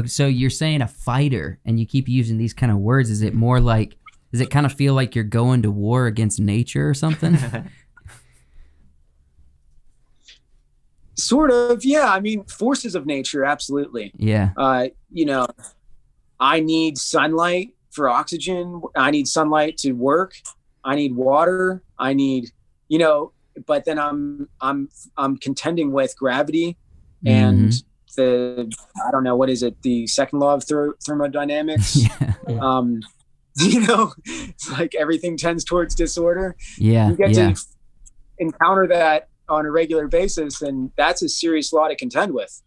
So you're saying a fighter, and you keep using these kind of words. Is it more like, does it kind of feel like you're going to war against nature or something? Sort of, yeah. I mean, forces of nature, absolutely. Yeah. You know, I need sunlight for oxygen. I need sunlight to work. I need water. I need, you know, but then I'm contending with gravity and I don't know, what is it? The second law of thermodynamics. Yeah. You know, it's like everything tends towards disorder. Yeah. You get to encounter that on a regular basis, and that's a serious law to contend with.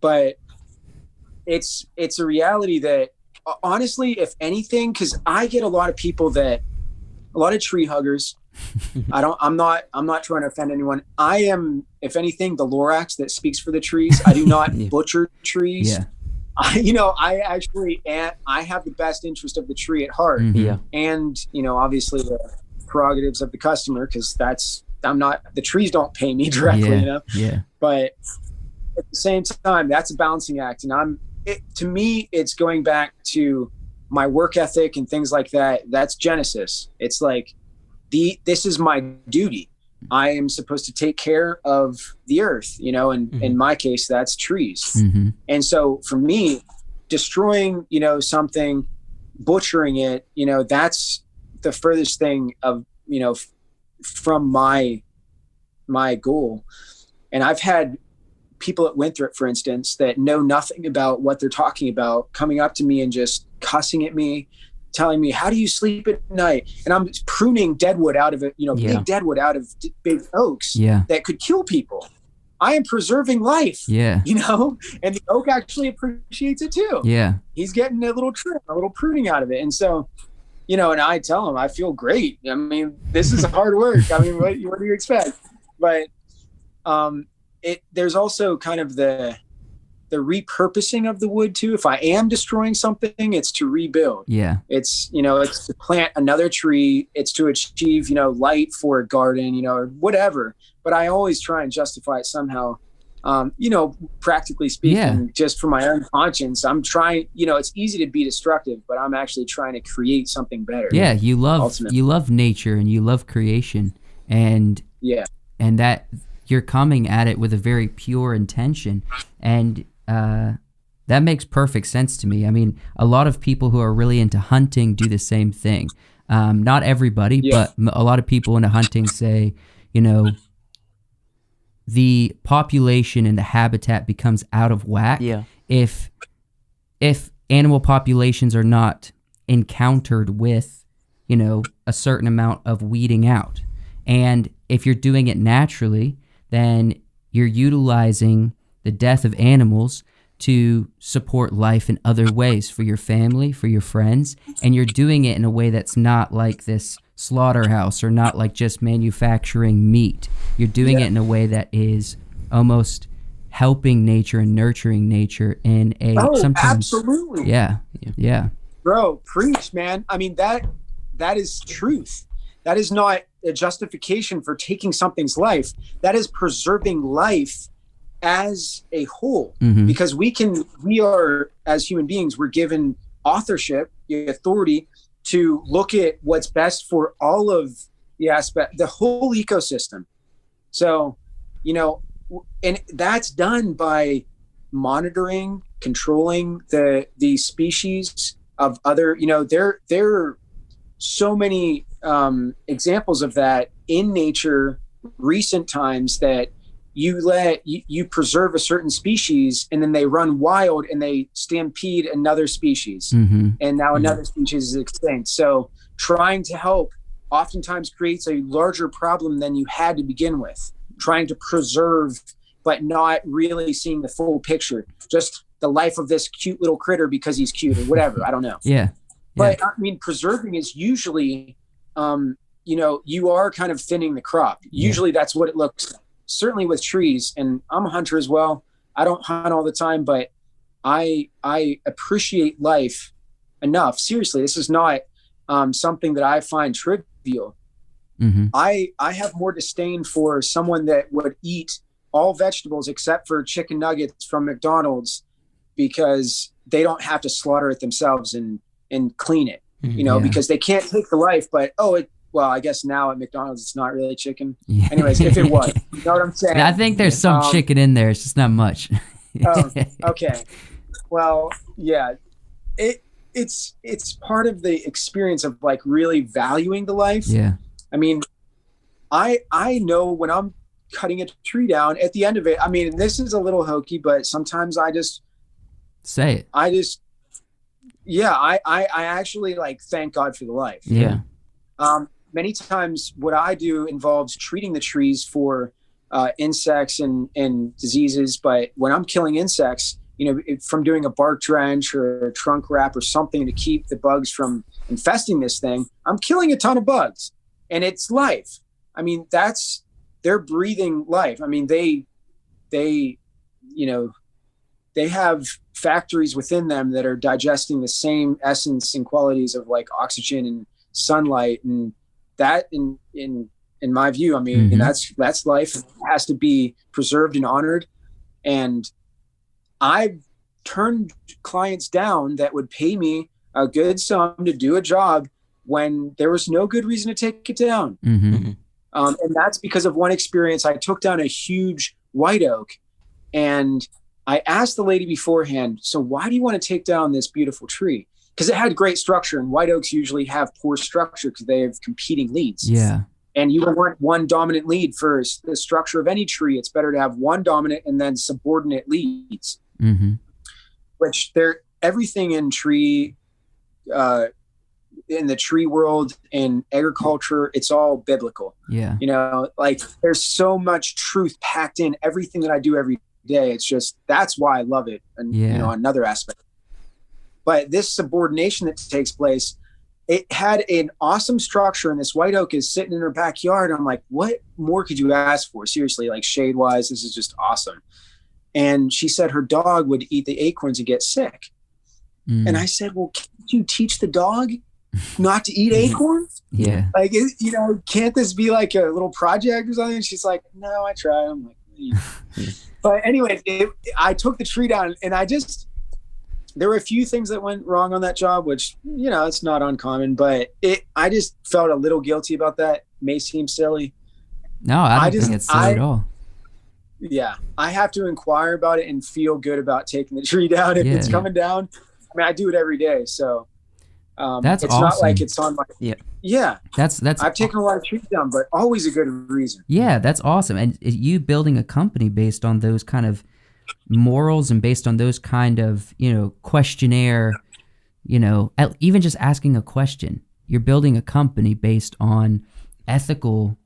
But it's a reality that, honestly, if anything, because I get a lot of people a lot of tree huggers. I'm not trying to offend anyone. I am, if anything, the Lorax that speaks for the trees. I do not butcher trees. Yeah. I have the best interest of the tree at heart. And, you know, obviously the prerogatives of the customer, because the trees don't pay me directly, you know? Yeah. But at the same time, that's a balancing act. And to me, it's going back to my work ethic and things like that. That's Genesis. It's like, this is my duty. I am supposed to take care of the earth, you know, and in my case, that's trees. And so for me, destroying, you know, something, butchering it, you know, that's the furthest thing of, you know, from my goal. And I've had people at Winthrop, for instance, that know nothing about what they're talking about, coming up to me and just cussing at me, telling me, how do you sleep at night? And I'm pruning deadwood out of it, you know, big deadwood out of big oaks that could kill people. I am preserving life, you know, and the oak actually appreciates it too. He's getting a little trim, a little pruning out of it. And so, you know, and I tell him, I feel great. I mean, this is hard work. I mean, what do you expect? But there's also kind of the repurposing of the wood too. If I am destroying something, it's to rebuild. It's, you know, it's to plant another tree. It's to achieve, you know, light for a garden, you know, or whatever. But I always try and justify it somehow. You know, practically speaking, just for my own conscience, I'm trying, you know, it's easy to be destructive, but I'm actually trying to create something better. Yeah. You love nature and you love creation, and that you're coming at it with a very pure intention. And, that makes perfect sense to me. I mean, a lot of people who are really into hunting do the same thing. Not everybody, but a lot of people into hunting say, you know, the population and the habitat becomes out of whack if animal populations are not encountered with, you know, a certain amount of weeding out. And if you're doing it naturally, then you're utilizing the death of animals to support life in other ways for your family, for your friends, and you're doing it in a way that's not like this slaughterhouse or not like just manufacturing meat. You're doing it in a way that is almost helping nature and nurturing nature in a sometimes. Absolutely. Yeah. Bro, preach, man. I mean, that is truth. That is not a justification for taking something's life. That is preserving life as a whole, because we are, as human beings, we're given authorship, the authority to look at what's best for all of the whole ecosystem. So, you know, and that's done by monitoring, controlling the species of other, you know, there are so many examples of that in nature, recent times, that you preserve a certain species and then they run wild and they stampede another species, and now another species is extinct. So trying to help oftentimes creates a larger problem than you had to begin with, trying to preserve but not really seeing the full picture, just the life of this cute little critter because he's cute or whatever. I don't know. But I mean, preserving is usually you know, you are kind of thinning the crop. Usually that's what it looks like. Certainly with trees, and I'm a hunter as well. I don't hunt all the time, but I appreciate life enough. Seriously, this is not something that I find trivial. I have more disdain for someone that would eat all vegetables except for chicken nuggets from McDonald's because they don't have to slaughter it themselves and clean it, Yeah. because they can't take the life, but well, I guess now at McDonald's, it's not really chicken. Anyways, if it was, you know what I'm saying? I think there's some chicken in there. It's just not much. Oh, okay. Well, yeah, it's part of the experience of like really valuing the life. Yeah. I mean, I know when I'm cutting a tree down at the end of it, I mean, this is a little hokey, but sometimes I just say it. I actually like thank God for the life. Yeah. Many times what I do involves treating the trees for insects and diseases. But when I'm killing insects, from doing a bark drench or a trunk wrap or something to keep the bugs from infesting this thing, I'm killing a ton of bugs, and it's life. I mean, they're breathing life. I mean, they have factories within them that are digesting the same essence and qualities of like oxygen and sunlight, and that in my view, I mean, that's life. It has to be preserved and honored. And I've turned clients down that would pay me a good sum to do a job when there was no good reason to take it down. And that's because of one experience. I took down a huge white oak, and I asked the lady beforehand, so why do you want to take down this beautiful tree? Because it had great structure, and white oaks usually have poor structure because they have competing leads. Yeah. And you don't want one dominant lead for the structure of any tree. It's better to have one dominant and then subordinate leads. Which everything in tree, in the tree world, in agriculture, it's all biblical. Yeah. Like there's so much truth packed in everything that I do every day. It's just, that's why I love it. And, another aspect. But this subordination that takes place, it had an awesome structure, and this white oak is sitting in her backyard. I'm like, what more could you ask for? Seriously, like shade wise, this is just awesome. And she said her dog would eat the acorns and get sick. And I said, well, can't you teach the dog not to eat acorns? Yeah. Like, can't this be like a little project or something? And she's like, no, I tried. I'm like, but anyway, I took the tree down, and there were a few things that went wrong on that job, which, it's not uncommon, but I just felt a little guilty about that. May seem silly. No, I don't think it's silly at all. Yeah. I have to inquire about it and feel good about taking the tree down if it's coming down. I mean, I do it every day. So that's it's awesome. not like it's on my, yeah. That's I've taken a lot of trees down, but always a good reason. Yeah, that's awesome. And you building a company based on those kind of morals and based on those kind of, questionnaire, even just asking a question. You're building a company based on ethical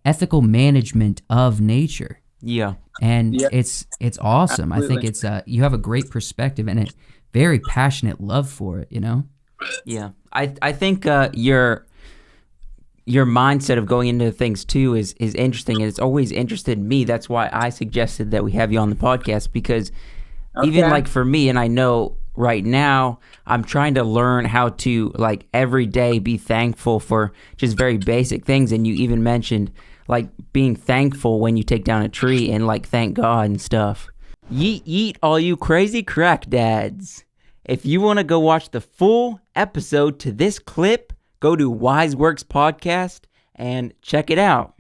management of nature. Yeah. And it's awesome. Absolutely. I think it's you have a great perspective and a very passionate love for it, Yeah. I think your mindset of going into things too is interesting, and it's always interested me. That's why I suggested that we have you on the podcast, because even like for me, and I know right now I'm trying to learn how to like every day be thankful for just very basic things. And you even mentioned like being thankful when you take down a tree and like thank God and stuff. Yeet yeet, all you crazy crack dads. If you want to go watch the full episode to this clip, go to Wiseworks Podcast and check it out.